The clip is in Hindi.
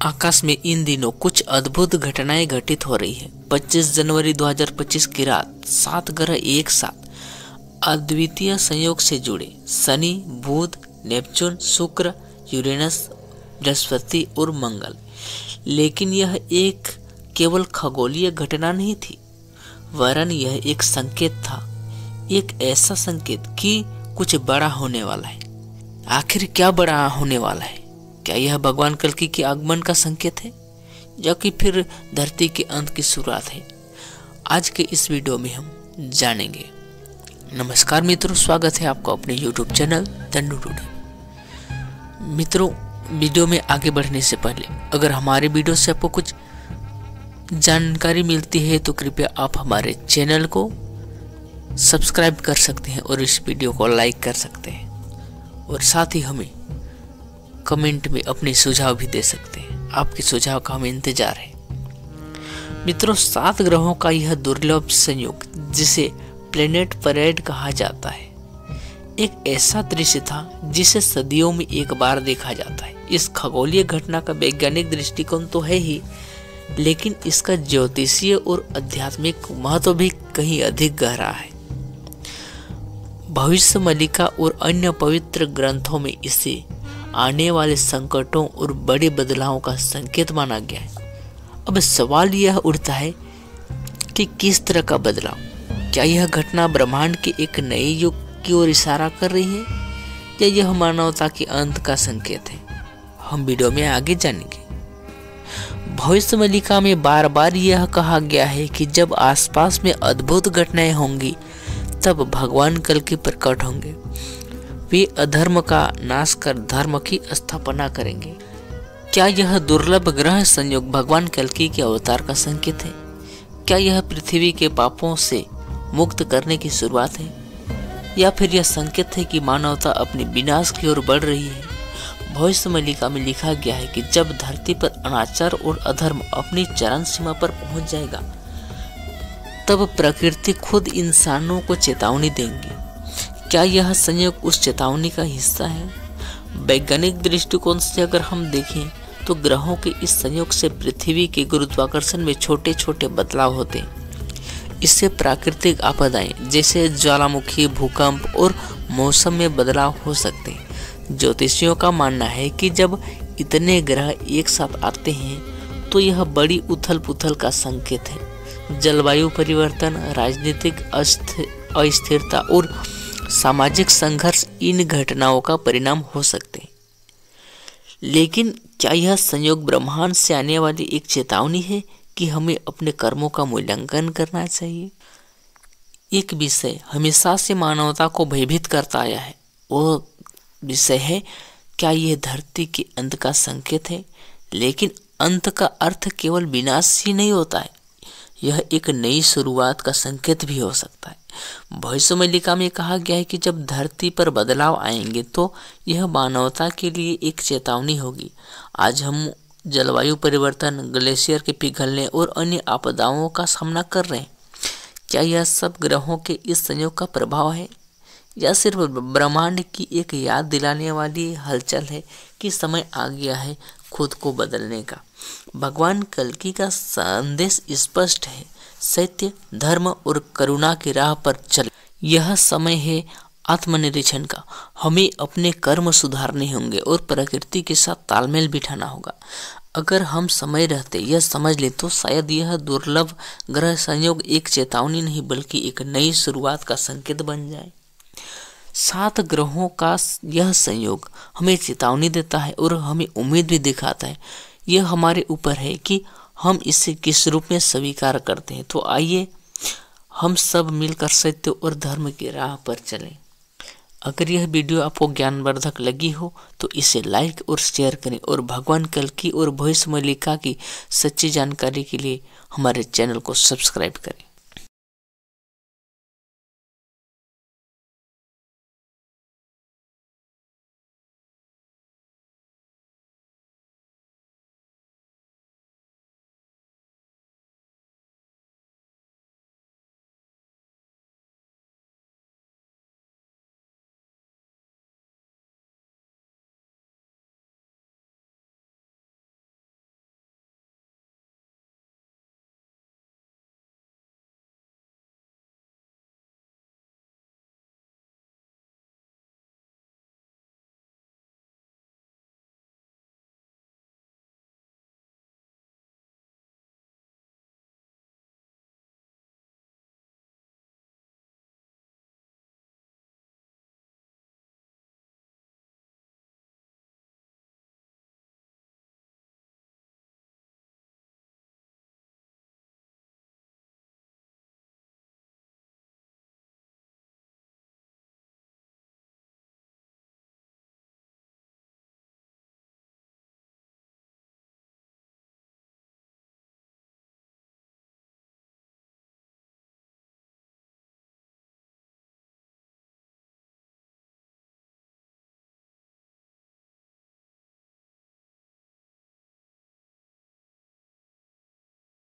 आकाश में इन दिनों कुछ अद्भुत घटनाएं घटित हो रही है। 25 जनवरी 2025 की रात 7 ग्रह एक साथ अद्वितीय संयोग से जुड़े। शनि, बुध, नेपच्यून, शुक्र, यूरेनस, बृहस्पति और मंगल। लेकिन यह एक केवल खगोलीय घटना नहीं थी, वरन यह एक संकेत था, एक ऐसा संकेत कि कुछ बड़ा होने वाला है। आखिर क्या बड़ा होने वाला है? क्या यह भगवान कल्कि के आगमन का संकेत है, या कि फिर धरती के अंत की शुरुआत है? आज के इस वीडियो में हम जानेंगे। नमस्कार मित्रों, स्वागत है आपका अपने YouTube चैनल तन्नू टुडे। मित्रों, वीडियो में आगे बढ़ने से पहले अगर हमारे वीडियो से आपको कुछ जानकारी मिलती है तो कृपया आप हमारे चैनल को सब्सक्राइब कर सकते हैं और इस वीडियो को लाइक कर सकते हैं, और साथ ही हमें कमेंट में अपने सुझाव भी दे सकते हैं। आपके सुझाव का हमें इंतजार है। मित्रों, 7 ग्रहों का यह दुर्लभ संयोग, जिसे प्लेनेट परेड कहा जाता है, एक ऐसा दृश्य था जिसे सदियों में एक बार देखा जाता है। इस खगोलीय घटना का वैज्ञानिक दृष्टिकोण तो है ही, लेकिन इसका ज्योतिषीय और आध्यात्मिक महत्व भी कहीं अधिक गहरा है। भविष्य मलिका और अन्य पवित्र ग्रंथों में इसे आने वाले संकटों और बड़े बदलावों का संकेत माना गया है। अब सवाल यह उठता है कि किस तरह का बदलाव? क्या यह घटना ब्रह्मांड के एक नए युग की ओर इशारा कर रही है, या यह मानवता के अंत का संकेत है? हम वीडियो में आगे जानेंगे। भविष्य मलिका में बार बार यह कहा गया है कि जब आसपास में अद्भुत घटनाएं होंगी तब भगवान कल्कि प्रकट होंगे। वे अधर्म का नाश कर धर्म की स्थापना करेंगे। क्या यह दुर्लभ ग्रह संयोग भगवान कल्कि के अवतार का संकेत है? क्या यह पृथ्वी के पापों से मुक्त करने की शुरुआत है, या फिर यह संकेत है कि मानवता अपने विनाश की ओर बढ़ रही है? भविष्य मलिका में लिखा गया है कि जब धरती पर अनाचार और अधर्म अपनी चरम सीमा पर पहुंच जाएगा, तब प्रकृति खुद इंसानों को चेतावनी देंगी। क्या यह संयोग उस चेतावनी का हिस्सा है? वैज्ञानिक दृष्टिकोण से अगर हम देखें तो ग्रहों के इस संयोग से पृथ्वी के गुरुत्वाकर्षण में छोटे छोटे बदलाव होते हैं। इससे प्राकृतिक आपदाएं जैसे ज्वालामुखी, भूकंप और मौसम में बदलाव हो सकते हैं। ज्योतिषियों का मानना है कि जब इतने ग्रह एक साथ आते हैं तो यह बड़ी उथल पुथल का संकेत है। जलवायु परिवर्तन, राजनीतिक अस्थिरता और सामाजिक संघर्ष इन घटनाओं का परिणाम हो सकते हैं। लेकिन क्या यह संयोग ब्रह्मांड से आने वाली एक चेतावनी है कि हमें अपने कर्मों का मूल्यांकन करना चाहिए? एक विषय हमेशा से मानवता को भयभीत करता आया है, वो विषय है क्या यह धरती के अंत का संकेत है? लेकिन अंत का अर्थ केवल विनाश ही नहीं होता है, यह एक नई शुरुआत का संकेत भी हो सकता है। भविष्य मलिका में कहा गया है कि जब धरती पर बदलाव आएंगे तो यह मानवता के लिए एक चेतावनी होगी। आज हम जलवायु परिवर्तन, ग्लेशियर के पिघलने और अन्य आपदाओं का सामना कर रहे हैं। क्या यह सब ग्रहों के इस संयोग का प्रभाव है, या सिर्फ ब्रह्मांड की एक याद दिलाने वाली हलचल है कि समय आ गया है खुद को बदलने का? भगवान कल्कि का संदेश स्पष्ट है, सत्य, धर्म और करुणा की राह पर चल। यह समय है आत्मनिरीक्षण का। हमें अपने कर्म सुधारने होंगे और प्रकृति के साथ तालमेल बिठाना होगा। अगर हम समय रहते यह समझ ले तो शायद यह दुर्लभ ग्रह संयोग एक चेतावनी नहीं बल्कि एक नई शुरुआत का संकेत बन जाए। 7 ग्रहों का यह संयोग हमें चेतावनी देता है और हमें उम्मीद भी दिखाता है। यह हमारे ऊपर है कि हम इसे किस रूप में स्वीकार करते हैं। तो आइए हम सब मिलकर सत्य और धर्म की राह पर चलें। अगर यह वीडियो आपको ज्ञानवर्धक लगी हो तो इसे लाइक और शेयर करें, और भगवान कल्कि और भविष्य मलिका की सच्ची जानकारी के लिए हमारे चैनल को सब्सक्राइब करें।